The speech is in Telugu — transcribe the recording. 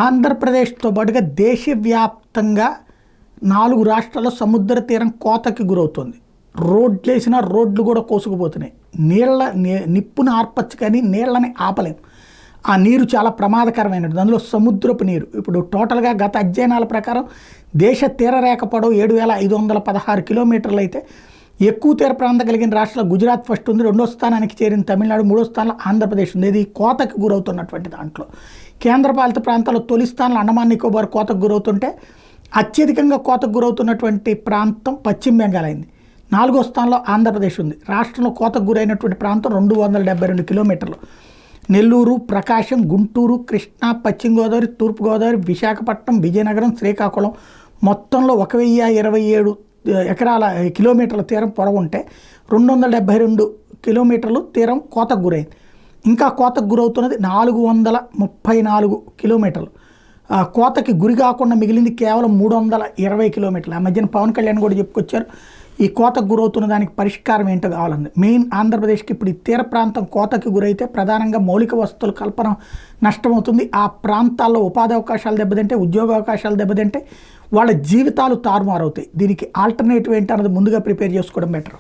ఆంధ్రప్రదేశ్తో పాటుగా దేశవ్యాప్తంగా 4 రాష్ట్రాల్లో సముద్ర తీరం కోతకి గురవుతుంది. రోడ్లేసినా రోడ్లు కూడా కోసుకుపోతున్నాయి. నిప్పును ఆర్పచ్చు కానీ నీళ్ళని ఆపలేం. ఆ నీరు చాలా ప్రమాదకరమైనది. అందులో సముద్రపు నీరు. ఇప్పుడు టోటల్గా గత అధ్యయనాల ప్రకారం దేశ తీరరేఖ పొడవు 7,516 కిలోమీటర్లు అయితే ఎక్కువ తీర ప్రాంతం కలిగిన రాష్ట్రాలు గుజరాత్ ఫస్ట్ ఉంది, 2వ స్థానానికి చేరిన తమిళనాడు, 3వ స్థానంలో ఆంధ్రప్రదేశ్ ఉంది. ఇది కోతకు గురవుతున్నటువంటి దాంట్లో. కేంద్రపాలిత ప్రాంతాల్లో తొలి స్థానంలో అండమాన్ నికోబార్ కోతకు గురవుతుంటే అత్యధికంగా కోతకు గురవుతున్నటువంటి ప్రాంతం పశ్చిమ బెంగాల్ అయింది. 4వ స్థానంలో ఆంధ్రప్రదేశ్ ఉంది. రాష్ట్రంలో కోతకు గురైనటువంటి ప్రాంతం 272 కిలోమీటర్లు. నెల్లూరు, ప్రకాశం, గుంటూరు, కృష్ణా, పశ్చిమ గోదావరి, తూర్పుగోదావరి, విశాఖపట్నం, విజయనగరం, శ్రీకాకుళం మొత్తంలో 1027 కిలోమీటర్ల తీరం పొడవు ఉంటే 272 కిలోమీటర్లు తీరం కోతకు గురైంది. ఇంకా కోతకు గురవుతున్నది 434 కిలోమీటర్లు. కోతకి గురి కాకుండా మిగిలింది కేవలం 320 కిలోమీటర్లు. ఆ మధ్యన పవన్ కళ్యాణ్ కూడా చెప్పుకొచ్చారు ఈ కోతకు గురవుతున్న దానికి పరిష్కారం ఏంటో కావాలని. మెయిన్ ఆంధ్రప్రదేశ్కి ఇప్పుడు ఈ తీర ప్రాంతం కోతకి గురైతే ప్రధానంగా మౌలిక వసతుల కల్పన నష్టమవుతుంది. ఆ ప్రాంతాల్లో ఉపాధి అవకాశాలు దెబ్బతింటే, ఉద్యోగ అవకాశాలు దెబ్బతింటే, వాళ్ళ జీవితాలు తారుమారవుతాయి. దీనికి ఆల్టర్నేటివ్ ఏంటన్నది ముందుగా ప్రిపేర్ చేసుకోవడం బెటర్.